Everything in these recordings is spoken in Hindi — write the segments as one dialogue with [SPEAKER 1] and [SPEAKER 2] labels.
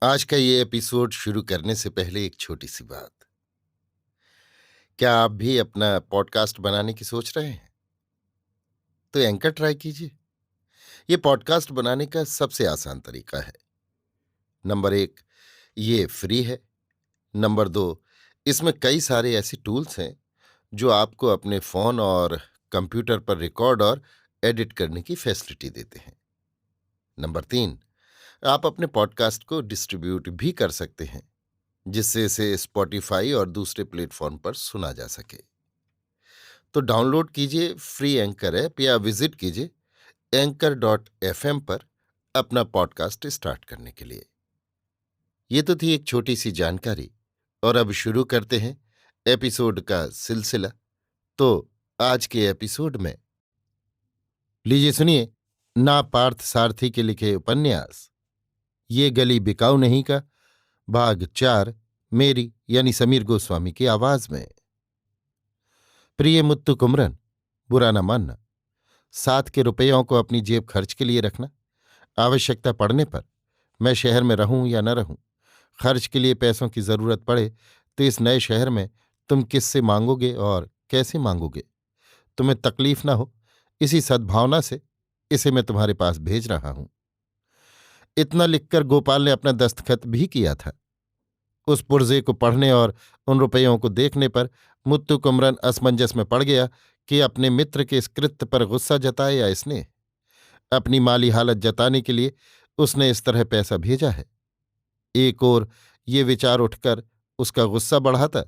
[SPEAKER 1] आज का ये एपिसोड शुरू करने से पहले एक छोटी सी बात। क्या आप भी अपना पॉडकास्ट बनाने की सोच रहे हैं? तो एंकर ट्राई कीजिए। ये पॉडकास्ट बनाने का सबसे आसान तरीका है। नंबर एक, ये फ्री है। नंबर दो, इसमें कई सारे ऐसे टूल्स हैं जो आपको अपने फोन और कंप्यूटर पर रिकॉर्ड और एडिट करने की फैसिलिटी देते हैं। नंबर तीन, आप अपने पॉडकास्ट को डिस्ट्रीब्यूट भी कर सकते हैं, जिससे इसे स्पॉटिफाई और दूसरे प्लेटफॉर्म पर सुना जा सके। तो डाउनलोड कीजिए फ्री एंकर ऐप या विजिट कीजिए anchor.fm पर अपना पॉडकास्ट स्टार्ट करने के लिए। ये तो थी एक छोटी सी जानकारी, और अब शुरू करते हैं एपिसोड का सिलसिला। तो आज के एपिसोड में लीजिए सुनिए, ना पार्थ सारथी के लिखे उपन्यास ये गली बिकाऊ नहीं का भाग 4, मेरी यानी समीर गोस्वामी की आवाज में। प्रिय मुत्तु कुमरन, बुरा न मानना, 7 के रुपयों को अपनी जेब खर्च के लिए रखना। आवश्यकता पड़ने पर मैं शहर में रहूं या न रहूं, खर्च के लिए पैसों की जरूरत पड़े तो इस नए शहर में तुम किससे मांगोगे और कैसे मांगोगे? तुम्हें तकलीफ ना हो, इसी सद्भावना से इसे मैं तुम्हारे पास भेज रहा हूं। इतना लिखकर गोपाल ने अपना दस्तखत भी किया था। उस पुर्जे को पढ़ने और उन रुपयों को देखने पर मुत्तु कुमरन असमंजस में पड़ गया कि अपने मित्र के इस कृत्य पर गुस्सा जताए या स्नेह। अपनी माली हालत जताने के लिए उसने इस तरह पैसा भेजा है। एक ओर ये विचार उठकर उसका गुस्सा बढ़ाता,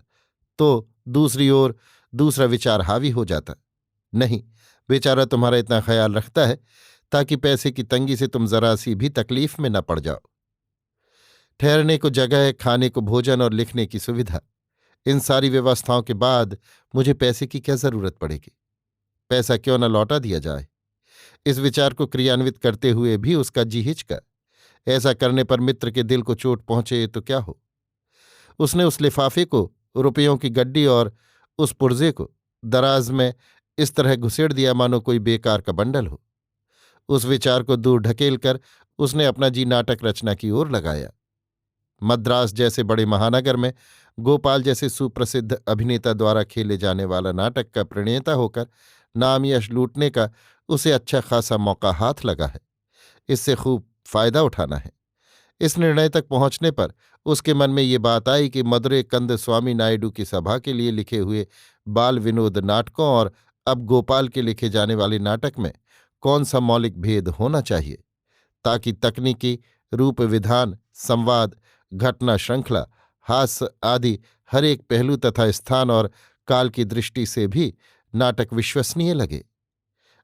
[SPEAKER 1] तो दूसरी ओर दूसरा विचार हावी हो जाता। नहीं, बेचारा तुम्हारा इतना ख्याल रखता है ताकि पैसे की तंगी से तुम जरा सी भी तकलीफ में न पड़ जाओ। ठहरने को जगह, खाने को भोजन और लिखने की सुविधा, इन सारी व्यवस्थाओं के बाद मुझे पैसे की क्या जरूरत पड़ेगी? पैसा क्यों न लौटा दिया जाए? इस विचार को क्रियान्वित करते हुए भी उसका जी हिचका। ऐसा करने पर मित्र के दिल को चोट पहुंचे तो क्या हो? उसने उस लिफाफे को, रुपयों की गड्डी और उस पुर्जे को दराज में इस तरह घुसेड़ दिया मानो कोई बेकार का बंडल हो। उस विचार को दूर ढकेल कर उसने अपना जी नाटक रचना की ओर लगाया। मद्रास जैसे बड़े महानगर में गोपाल जैसे सुप्रसिद्ध अभिनेता द्वारा खेले जाने वाला नाटक का प्रणेता होकर नाम यश लूटने का उसे अच्छा खासा मौका हाथ लगा है। इससे खूब फायदा उठाना है। इस निर्णय तक पहुंचने पर उसके मन में ये बात आई कि मदुरै कंद स्वामी नायडू की सभा के लिए लिखे हुए बाल विनोद नाटकों और अब गोपाल के लिखे जाने वाले नाटक में कौन सा मौलिक भेद होना चाहिए, ताकि तकनीकी, रूप विधान, संवाद, घटना श्रृंखला, हास्य आदि हर एक पहलू तथा स्थान और काल की दृष्टि से भी नाटक विश्वसनीय लगे।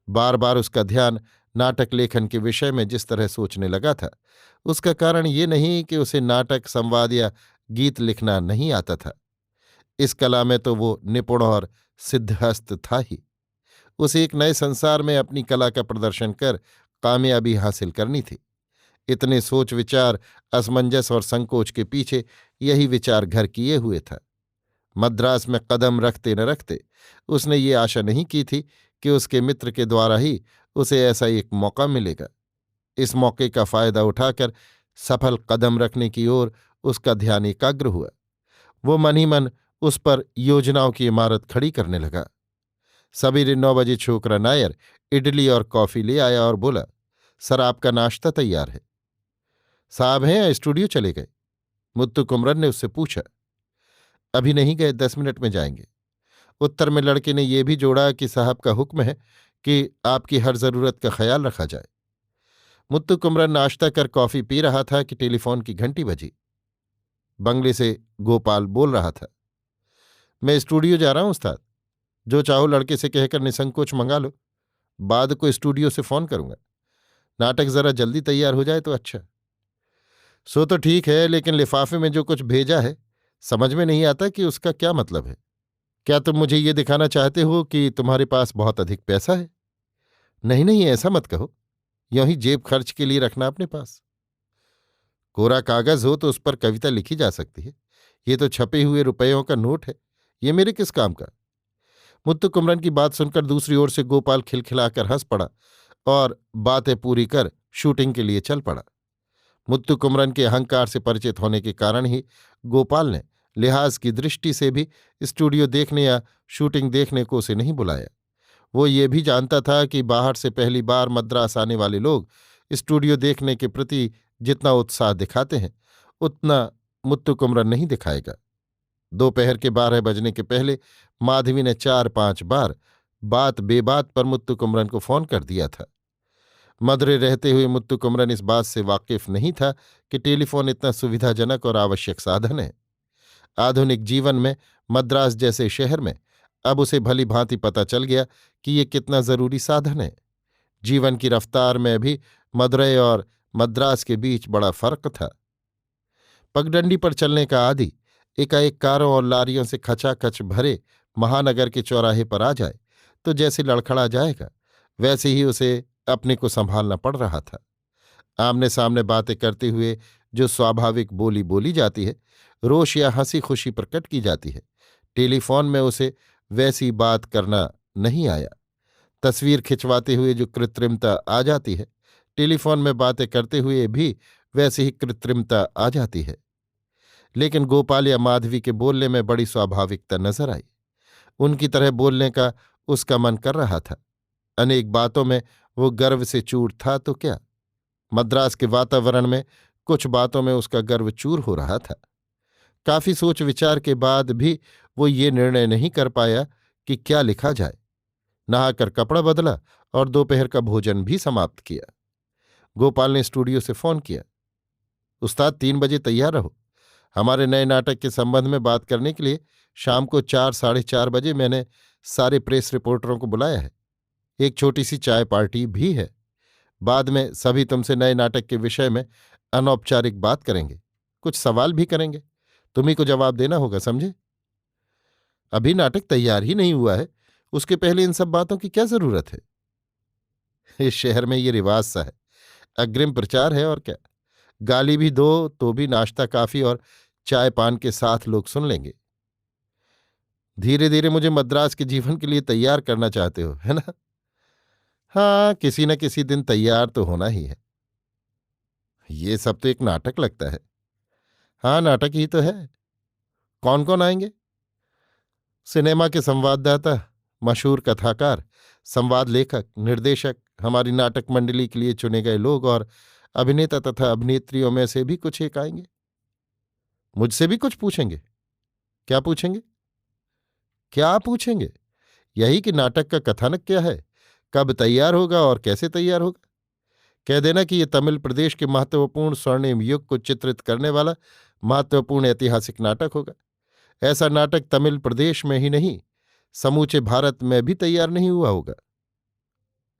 [SPEAKER 1] बार बार उसका ध्यान नाटक लेखन के विषय में जिस तरह सोचने लगा था, उसका कारण ये नहीं कि उसे नाटक, संवाद या गीत लिखना नहीं आता था। इस कला में तो वो निपुण और सिद्धहस्त था ही। उसे एक नए संसार में अपनी कला का प्रदर्शन कर कामयाबी हासिल करनी थी। इतने सोच विचार, असमंजस और संकोच के पीछे यही विचार घर किए हुए था। मद्रास में कदम रखते न रखते उसने ये आशा नहीं की थी कि उसके मित्र के द्वारा ही उसे ऐसा एक मौका मिलेगा। इस मौके का फायदा उठाकर सफल कदम रखने की ओर उसका ध्यान एकाग्र हुआ। वो मन ही मन उस पर योजनाओं की इमारत खड़ी करने लगा। सवेरे 9 बजे छोकरा नायर इडली और कॉफी ले आया और बोला, सर आपका नाश्ता तैयार है। साहब हैं या स्टूडियो चले गए? मुत्तु कुमरन ने उससे पूछा। अभी नहीं गए, 10 मिनट में जाएंगे। उत्तर में लड़के ने यह भी जोड़ा कि साहब का हुक्म है कि आपकी हर जरूरत का ख्याल रखा जाए। मुत्तु कुमरन नाश्ता कर कॉफी पी रहा था कि टेलीफोन की घंटी बजी। बंगले से गोपाल बोल रहा था, मैं स्टूडियो जा रहा हूं उस्ताद, जो चाहो लड़के से कहकर निसंकोच मंगा लो। बाद को स्टूडियो से फोन करूंगा। नाटक जरा जल्दी तैयार हो जाए तो अच्छा। सो तो ठीक है, लेकिन लिफाफे में जो कुछ भेजा है समझ में नहीं आता कि उसका क्या मतलब है। क्या तुम मुझे ये दिखाना चाहते हो कि तुम्हारे पास बहुत अधिक पैसा है? नहीं नहीं, ऐसा मत कहो। यूं ही जेब खर्च के लिए रखना अपने पास। कोरा कागज हो तो उस पर कविता लिखी जा सकती है। ये तो छपे हुए रुपयों का नोट है, ये मेरे किस काम का? मुत्तु कुमरन की बात सुनकर दूसरी ओर से गोपाल खिलखिलाकर हंस पड़ा और बातें पूरी कर शूटिंग के लिए चल पड़ा। मुत्तु कुमरन के अहंकार से परिचित होने के कारण ही गोपाल ने लिहाज की दृष्टि से भी स्टूडियो देखने या शूटिंग देखने को उसे नहीं बुलाया। वो ये भी जानता था कि बाहर से पहली बार मद्रास आने वाले लोग स्टूडियो देखने के प्रति जितना उत्साह दिखाते हैं उतना मुत्तु कुमरन नहीं दिखाएगा। दोपहर के 12 बजने के पहले माधवी ने 4-5 बार बात बेबात पर मुत्तु कुमरन को फोन कर दिया था। मदरे रहते हुए मुत्तु कुमरन इस बात से वाकिफ नहीं था कि टेलीफोन इतना सुविधाजनक और आवश्यक साधन है। आधुनिक जीवन में मद्रास जैसे शहर में अब उसे भली भांति पता चल गया कि ये कितना जरूरी साधन है। जीवन की रफ्तार में भी मदुरै और मद्रास के बीच बड़ा फर्क था। पगडंडी पर चलने का आदि एकाएक कारों और लारियों से खचाखच भरे महानगर के चौराहे पर आ जाए तो जैसे लड़खड़ा जाएगा, वैसे ही उसे अपने को संभालना पड़ रहा था। आमने सामने बातें करते हुए जो स्वाभाविक बोली बोली जाती है, रोष या हंसी खुशी प्रकट की जाती है, टेलीफोन में उसे वैसी बात करना नहीं आया। तस्वीर खिंचवाते हुए जो कृत्रिमता आ जाती है, टेलीफोन में बातें करते हुए भी वैसी ही कृत्रिमता आ जाती है। लेकिन गोपाल या माधवी के बोलने में बड़ी स्वाभाविकता नजर आई। उनकी तरह बोलने का उसका मन कर रहा था। अनेक बातों में वो गर्व से चूर था तो क्या, मद्रास के वातावरण में कुछ बातों में उसका गर्व चूर हो रहा था। काफी सोच विचार के बाद भी वो ये निर्णय नहीं कर पाया कि क्या लिखा जाए। नहाकर कपड़ा बदला और दोपहर का भोजन भी समाप्त किया। गोपाल ने स्टूडियो से फोन किया। उस्ताद 3 बजे तैयार रहो, हमारे नए नाटक के संबंध में बात करने के लिए शाम को 4-4:30 बजे मैंने सारे प्रेस रिपोर्टरों को बुलाया है। एक छोटी सी चाय पार्टी भी है। बाद में सभी तुमसे नए नाटक के विषय में अनौपचारिक बात करेंगे, कुछ सवाल भी करेंगे, तुम्ही को जवाब देना होगा, समझे? अभी नाटक तैयार ही नहीं हुआ है, उसके पहले इन सब बातों की क्या जरूरत है? इस शहर में ये रिवाज सा है, अग्रिम प्रचार है और क्या। गाली भी दो तो भी नाश्ता काफी और चाय पान के साथ लोग सुन लेंगे। धीरे धीरे मुझे मद्रास के जीवन के लिए तैयार करना चाहते हो, है ना? हाँ, किसी न किसी दिन तैयार तो होना ही है। ये सब तो एक नाटक लगता है। हाँ, नाटक ही तो है। कौन कौन आएंगे? सिनेमा के संवाददाता, मशहूर कथाकार, संवाद लेखक, निर्देशक, हमारी नाटक मंडली के लिए चुने गए लोग और अभिनेता तथा अभिनेत्रियों में से भी कुछ एक आएंगे। मुझसे भी कुछ पूछेंगे? क्या पूछेंगे? क्या पूछेंगे? यही कि नाटक का कथानक क्या है, कब तैयार होगा और कैसे तैयार होगा। कह देना कि ये तमिल प्रदेश के महत्वपूर्ण स्वर्णिम युग को चित्रित करने वाला महत्वपूर्ण ऐतिहासिक नाटक होगा। ऐसा नाटक तमिल प्रदेश में ही नहीं, समूचे भारत में भी तैयार नहीं हुआ होगा।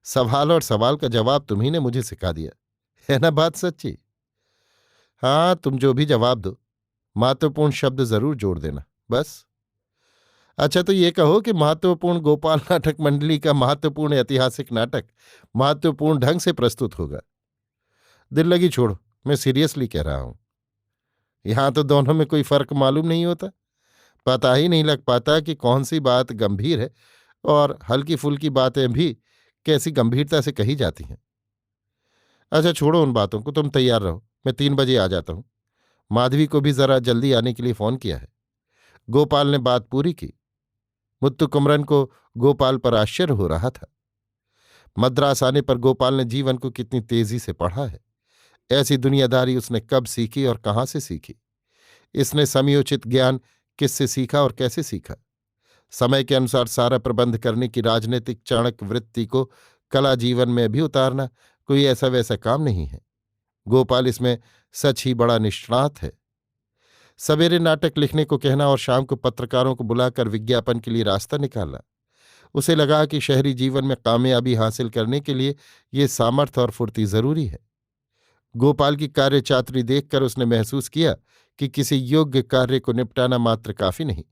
[SPEAKER 1] सवाल और सवाल का जवाब तुम्ही ने मुझे सिखा दिया, है ना बात सच्ची? हाँ, तुम जो भी जवाब दो, महत्वपूर्ण शब्द जरूर जोड़ देना, बस। अच्छा, तो ये कहो कि महत्वपूर्ण गोपाल नाटक मंडली का महत्वपूर्ण ऐतिहासिक नाटक महत्वपूर्ण ढंग से प्रस्तुत होगा। दिल लगी छोड़ो, मैं सीरियसली कह रहा हूं। यहां तो दोनों में कोई फर्क मालूम नहीं होता, पता ही नहीं लग पाता कि कौन सी बात गंभीर है और हल्की फुल्की बातें भी कैसी गंभीरता से कही जाती हैं। अच्छा, छोड़ो उन बातों को, तुम तैयार रहो, मैं 3 बजे आ जाता हूं। माधवी को भी जरा जल्दी आने के लिए फोन किया है। गोपाल ने बात पूरी की। मुत्तु कुमरन को गोपाल पर आश्चर्य हो रहा था। मद्रास आने पर गोपाल ने जीवन को कितनी तेजी से पढ़ा है। ऐसी दुनियादारी उसने कब सीखी और कहाँ से सीखी? इसने समयोचित ज्ञान किससे सीखा और कैसे सीखा? समय के अनुसार सारा प्रबंध करने की राजनीतिक चाणक्य वृत्ति को कला जीवन में भी उतारना कोई ऐसा वैसा काम नहीं है। गोपाल इसमें सच ही बड़ा निष्णात है। सवेरे नाटक लिखने को कहना और शाम को पत्रकारों को बुलाकर विज्ञापन के लिए रास्ता निकालना, उसे लगा कि शहरी जीवन में कामयाबी हासिल करने के लिए ये सामर्थ्य और फुर्ती जरूरी है। गोपाल की कार्यचातुरी देखकर उसने महसूस किया कि किसी योग्य कार्य को निपटाना मात्र काफी नहीं,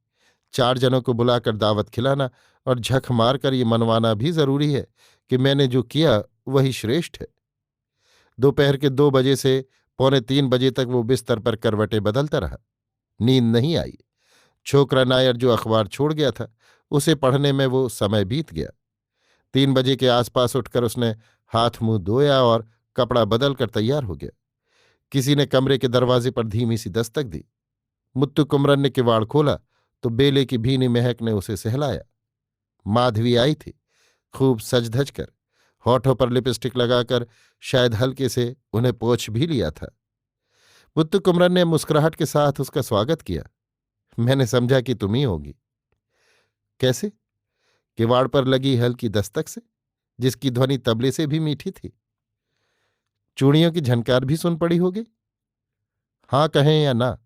[SPEAKER 1] 4 जनों को बुलाकर दावत खिलाना और झक मारकर ये मनवाना भी जरूरी है कि मैंने जो किया वही श्रेष्ठ है। दोपहर के 2 बजे से पौने 3 बजे तक वो बिस्तर पर करवटें बदलता रहा। नींद नहीं आई। छोकरा नायर जो अखबार छोड़ गया था, उसे पढ़ने में वो समय बीत गया। 3 बजे के आसपास उठकर उसने हाथ मुंह धोया और कपड़ा बदल कर तैयार हो गया। किसी ने कमरे के दरवाजे पर धीमी सी दस्तक दी। मुत्तु कुमरन ने किवाड़ खोला तो बेले की भीनी महक ने उसे सहलाया। माधवी आई थी, खूब सज धज कर, होठों पर लिपस्टिक लगाकर, शायद हल्के से उन्हें पोंछ भी लिया था। मुत्तु कुमरन ने मुस्कुराहट के साथ उसका स्वागत किया। मैंने समझा कि तुम ही होगी। कैसे? किवाड़ पर लगी हल्की दस्तक से, जिसकी ध्वनि तबले से भी मीठी थी। चूड़ियों की झनकार भी सुन पड़ी होगी। हाँ कहें या ना,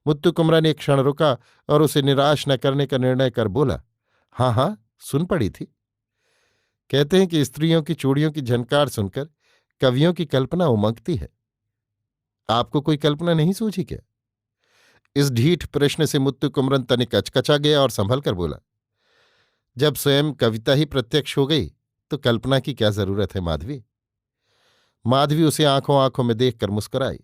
[SPEAKER 1] मुत्तु कुमरन एक क्षण रुका और उसे निराश न करने का निर्णय कर बोला, हाँ हाँ सुन पड़ी थी। कहते हैं कि स्त्रियों की चूड़ियों की झनकार सुनकर कवियों की कल्पना उमंगती है। आपको कोई कल्पना नहीं सूझी क्या? इस ढीठ प्रश्न से मुत्तु कुमरन तनिक अचकचा गया और संभल कर बोला, जब स्वयं कविता ही प्रत्यक्ष हो गई तो कल्पना की क्या जरूरत है माधवी। माधवी उसे आंखों आंखों में देखकर मुस्कुराई।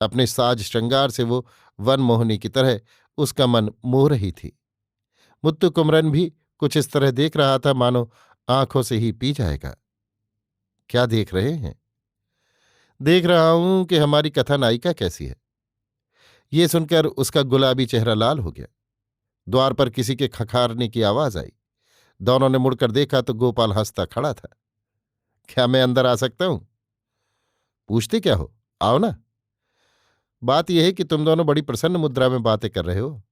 [SPEAKER 1] अपने साज श्रृंगार से वो वन मोहनी की तरह उसका मन मोह रही थी। मुत्तु कुमरन भी कुछ इस तरह देख रहा था मानो आंखों से ही पी जाएगा। क्या देख रहे हैं? देख रहा हूं कि हमारी कथा नायिका कैसी है। ये सुनकर उसका गुलाबी चेहरा लाल हो गया। द्वार पर किसी के खखारने की आवाज आई। दोनों ने मुड़कर देखा तो गोपाल हंसता खड़ा था। क्या मैं अंदर आ सकता हूं? पूछते क्या हो, आओ ना। बात यह है कि तुम दोनों बड़ी प्रसन्न मुद्रा में बातें कर रहे हो।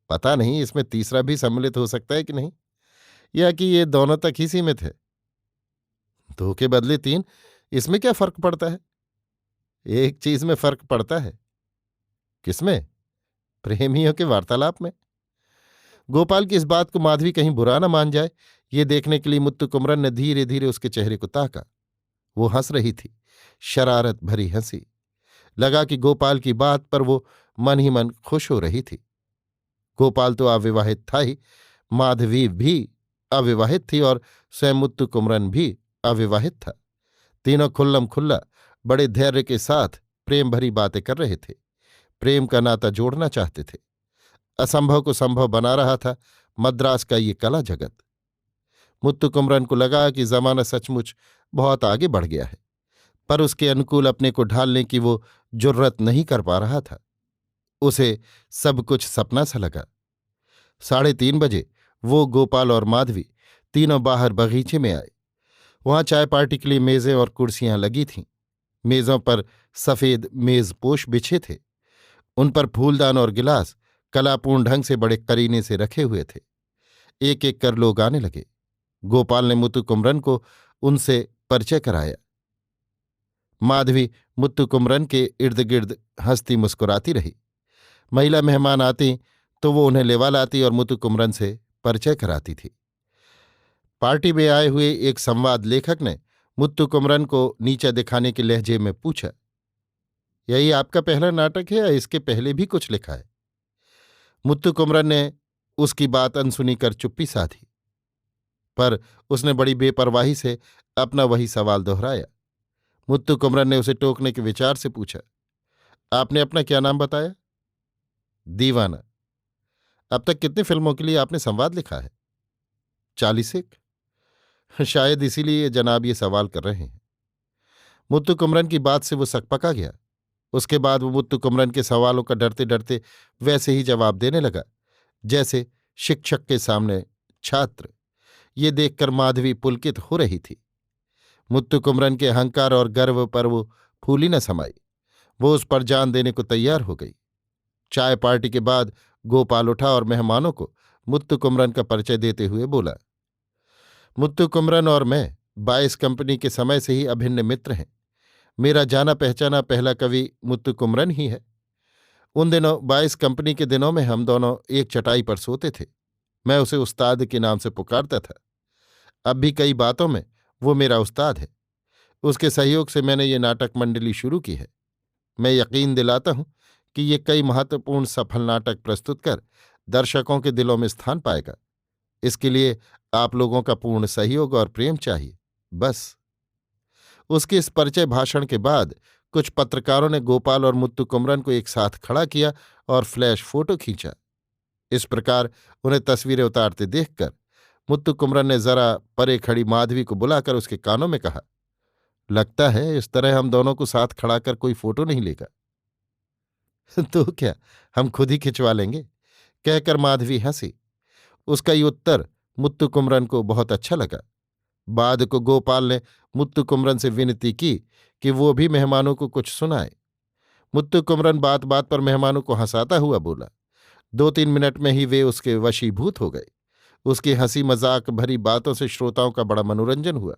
[SPEAKER 1] पता नहीं इसमें तीसरा भी सम्मिलित हो सकता है कि नहीं, या कि ये दोनों तक ही सीमित है। दो के बदले तीन, इसमें क्या फर्क पड़ता है? एक चीज में फर्क पड़ता है। किसमें? प्रेमियों के वार्तालाप में। गोपाल की इस बात को माधवी कहीं बुरा न मान जाए, ये देखने के लिए मुत्तु कुमरन ने धीरे धीरे उसके चेहरे को ताका। वो हंस रही थी, शरारत भरी हंसी। लगा कि गोपाल की बात पर वो मन ही मन खुश हो रही थी। गोपाल तो अविवाहित था ही, माधवी भी अविवाहित थी और स्वयं मुत्तु कुमरन भी अविवाहित था। तीनों खुल्लम खुल्ला बड़े धैर्य के साथ प्रेम भरी बातें कर रहे थे। प्रेम का नाता जोड़ना चाहते थे। असंभव को संभव बना रहा था मद्रास का ये कला जगत। मुत्तु कुमरन को लगा कि जमाना सचमुच बहुत आगे बढ़ गया है, पर उसके अनुकूल अपने को ढालने की वो जुर्रत नहीं कर पा रहा था। उसे सब कुछ सपना सा लगा। 3:30 बजे वो, गोपाल और माधवी तीनों बाहर बगीचे में आए। वहां चाय पार्टी के लिए मेजें और कुर्सियां लगी थीं। मेजों पर सफेद मेजपोश बिछे थे। उन पर फूलदान और गिलास कलापूर्ण ढंग से बड़े करीने से रखे हुए थे। एक एक कर लोग आने लगे। गोपाल ने मुत्तु कुमरन को उनसे परिचय कराया। माधवी मुत्तु कुमरन के इर्द गिर्द हंसती मुस्कुराती रही। महिला मेहमान आती तो वो उन्हें लेवा लाती और मुत्तु कुमरन से परिचय कराती थी। पार्टी में आए हुए एक संवाद लेखक ने मुत्तु कुमरन को नीचा दिखाने के लहजे में पूछा, यही आपका पहला नाटक है या इसके पहले भी कुछ लिखा है? मुत्तु कुमरन ने उसकी बात अनसुनी कर चुप्पी साधी, पर उसने बड़ी बेपरवाही से अपना वही सवाल दोहराया। मुत्तु कुमरन ने उसे टोकने के विचार से पूछा, आपने अपना क्या नाम बताया? दीवाना। अब तक कितनी फिल्मों के लिए आपने संवाद लिखा है? 40 शायद इसीलिए जनाब ये सवाल कर रहे हैं। मुत्तु कुमरन की बात से वो सकपका गया। उसके बाद वो मुत्तु कुमरन के सवालों का डरते डरते वैसे ही जवाब देने लगा जैसे शिक्षक के सामने छात्र। ये देखकर माधवी पुलकित हो रही थी। मुत्तु कुमरन के अहंकार और गर्व पर वो फूली न समाई। वो उस पर जान देने को तैयार हो गई। चाय पार्टी के बाद गोपाल उठा और मेहमानों को मुत्तु कुमरन का परिचय देते हुए बोला, मुत्तु कुमरन और मैं 22 कंपनी के समय से ही अभिन्न मित्र हैं। मेरा जाना पहचाना पहला कवि मुत्तु कुमरन ही है। उन दिनों 22 कंपनी के दिनों में हम दोनों एक चटाई पर सोते थे। मैं उसे उस्ताद के नाम से पुकारता था। अब भी कई बातों में वो मेरा उस्ताद है। उसके सहयोग से मैंने ये नाटक मंडली शुरू की है। मैं यकीन दिलाता हूं कि ये कई महत्वपूर्ण सफल नाटक प्रस्तुत कर दर्शकों के दिलों में स्थान पाएगा। इसके लिए आप लोगों का पूर्ण सहयोग और प्रेम चाहिए, बस। उसके इस परिचय भाषण के बाद कुछ पत्रकारों ने गोपाल और मुत्तु कुमरन को एक साथ खड़ा किया और फ्लैश फोटो खींचा। इस प्रकार उन्हें तस्वीरें उतारते देखकर मुत्तु कुमरन ने जरा परे खड़ी माधवी को बुलाकर उसके कानों में कहा, लगता है इस तरह हम दोनों को साथ खड़ा कर कोई फोटो नहीं लेगा। तो क्या, हम खुद ही खिंचवा लेंगे, कहकर माधवी हंसी। उसका ये उत्तर मुत्तु कुमरन को बहुत अच्छा लगा। बाद को गोपाल ने मुत्तु कुमरन से विनती की कि वो भी मेहमानों को कुछ सुनाए। मुत्तु कुमरन बात बात पर मेहमानों को हंसाता हुआ बोला। 2-3 मिनट में ही वे उसके वशीभूत हो गए। उसकी हंसी मजाक भरी बातों से श्रोताओं का बड़ा मनोरंजन हुआ।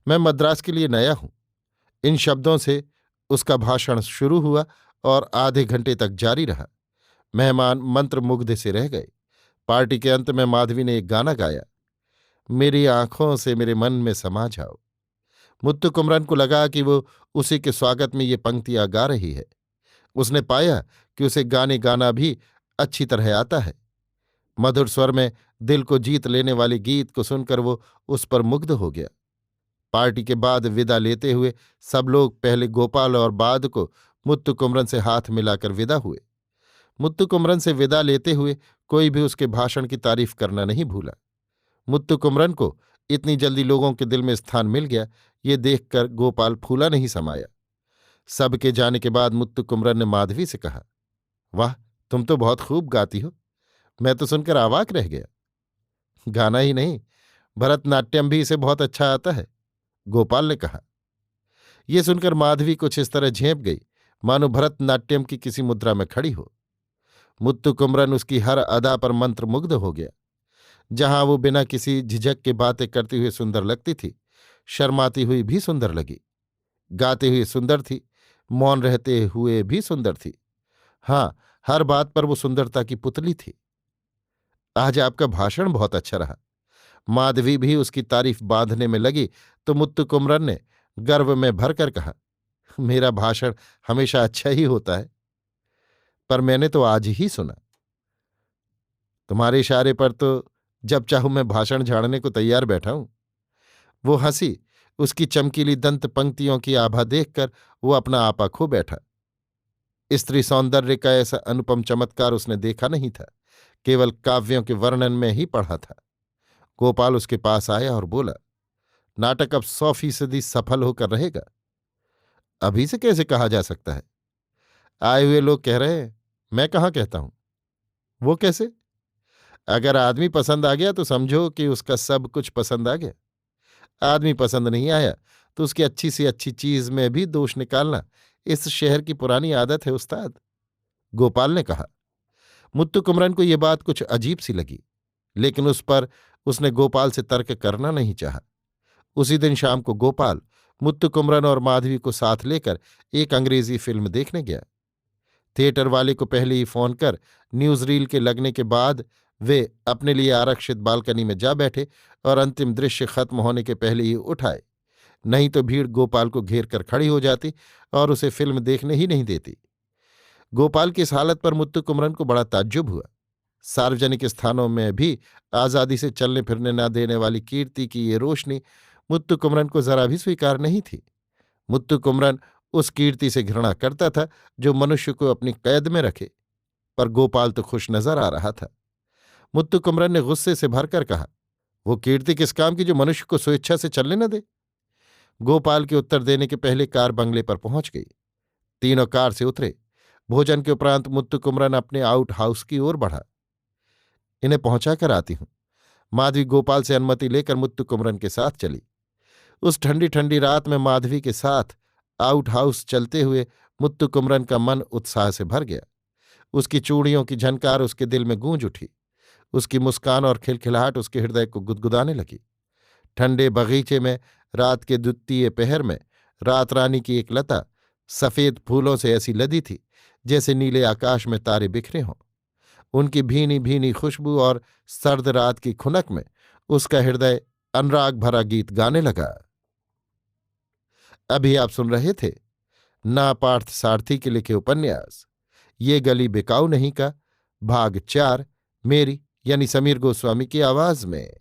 [SPEAKER 1] मैं मद्रास के लिए नया हूं, इन शब्दों से उसका भाषण शुरू हुआ और आधे घंटे तक जारी रहा। मेहमान मंत्रमुग्ध से रह गए। पार्टी के अंत में माधवी ने एक गाना गाया, मेरी आंखों से मेरे मन में समा जाओ। मुत्तु कुमरन को लगा कि वो उसी के स्वागत में ये पंक्तियां गा रही है। उसने पाया कि उसे गाने गाना भी अच्छी तरह आता है। मधुर स्वर में दिल को जीत लेने वाले गीत को सुनकर वो उस पर मुग्ध हो गया। पार्टी के बाद विदा लेते हुए सब लोग पहले गोपाल और बाद को मुत्तु कुमरन से हाथ मिलाकर विदा हुए। मुत्तु कुमरन से विदा लेते हुए कोई भी उसके भाषण की तारीफ करना नहीं भूला। मुत्तु कुमरन को इतनी जल्दी लोगों के दिल में स्थान मिल गया, ये देखकर गोपाल फूला नहीं समाया। सबके जाने के बाद मुत्तु कुमरन ने माधवी से कहा, वाह, तुम तो बहुत खूब गाती हो, मैं तो सुनकर अवाक रह गया। गाना ही नहीं, भरतनाट्यम भी इसे बहुत अच्छा आता है, गोपाल ने कहा। यह सुनकर माधवी कुछ इस तरह झेंप गई मानो भरतनाट्यम की किसी मुद्रा में खड़ी हो। मुत्तु कुमरन उसकी हर अदा पर मंत्रमुग्ध हो गया। जहां वो बिना किसी झिझक के बातें करती हुई सुंदर लगती थी, शर्माती हुई भी सुंदर लगी, गाती हुई सुंदर थी, मौन रहते हुए भी सुंदर थी। हाँ, हर बात पर वो सुंदरता की पुतली थी। आज आपका भाषण बहुत अच्छा रहा। माधवी भी उसकी तारीफ बांधने में लगी तो मुत्तु कुमरन ने गर्व में भरकर कहा, मेरा भाषण हमेशा अच्छा ही होता है, पर मैंने तो आज ही सुना। तुम्हारे इशारे पर तो जब चाहूं मैं भाषण झाड़ने को तैयार बैठा हूं। वो हंसी। उसकी चमकीली दंत पंक्तियों की आभा देखकर वो अपना आपा खो बैठा। स्त्री सौंदर्य का ऐसा अनुपम चमत्कार उसने देखा नहीं था, केवल काव्यों के वर्णन में ही पढ़ा था। गोपाल उसके पास आया और बोला, नाटक अब 100% सफल होकर रहेगा। अभी से कैसे कहा जा सकता है? आए हुए लोग कह रहे हैं, मैं कहाँ कहता हूं। वो कैसे? अगर आदमी पसंद आ गया तो समझो कि उसका सब कुछ पसंद आ गया। आदमी पसंद नहीं आया तो उसकी अच्छी से अच्छी चीज में भी दोष निकालना इस शहर की पुरानी आदत है उस्ताद, गोपाल ने कहा। मुत्तु कुमरन को यह बात कुछ अजीब सी लगी, लेकिन उस पर उसने गोपाल से तर्क करना नहीं चाहा। उसी दिन शाम को गोपाल मुत्तु कुमरन और माधवी को साथ लेकर एक अंग्रेजी फिल्म देखने गया। थिएटर वाले को पहले ही फोन कर न्यूज रील के लगने के बाद वे अपने लिए आरक्षित बालकनी में जा बैठे और अंतिम दृश्य खत्म होने के पहले ही उठ आए, नहीं तो भीड़ गोपाल को घेर कर खड़ी हो जाती और उसे फिल्म देखने ही नहीं देती। गोपाल की इस हालत पर मुत्तु कुमरन को बड़ा ताज्जुब हुआ। सार्वजनिक स्थानों में भी आजादी से चलने फिरने न देने वाली कीर्ति की ये रोशनी मुत्तु कुमरन को जरा भी स्वीकार नहीं थी। मुत्तु कुमरन उस कीर्ति से घृणा करता था जो मनुष्य को अपनी कैद में रखे, पर गोपाल तो खुश नजर आ रहा था। मुत्तु कुमरन ने गुस्से से भरकर कहा, वो कीर्ति किस काम की जो मनुष्य को स्वेच्छा से चलने न दे? गोपाल के उत्तर देने के पहले कार बंगले पर पहुंच गई। तीनों कार से उतरे। भोजन के उपरांत मुत्तु कुमरन अपने आउट हाउस की ओर बढ़ा। इन्हें पहुंचा कर आती हूं। माधवी गोपाल से अनुमति लेकर मुत्तु कुमरन के साथ चली। उस ठंडी ठंडी रात में माधवी के साथ आउट हाउस चलते हुए मुत्तु कुमरन का मन उत्साह से भर गया। उसकी चूड़ियों की झनकार उसके दिल में गूंज उठी। उसकी मुस्कान और खिलखिलाहट उसके हृदय को गुदगुदाने लगी। ठंडे बगीचे में रात के द्वितीय पहर में रात रानी की एक लता सफेद फूलों से ऐसी लदी थी जैसे नीले आकाश में तारे बिखरे हों। उनकी भीनी भीनी खुशबू और सर्द रात की खुनक में उसका हृदय अनुराग भरा गीत गाने लगा। अभी आप सुन रहे थे ना पार्थ सारथी के लिखे उपन्यास ये गली बिकाऊ नहीं का भाग 4, मेरी यानी समीर गोस्वामी की आवाज में।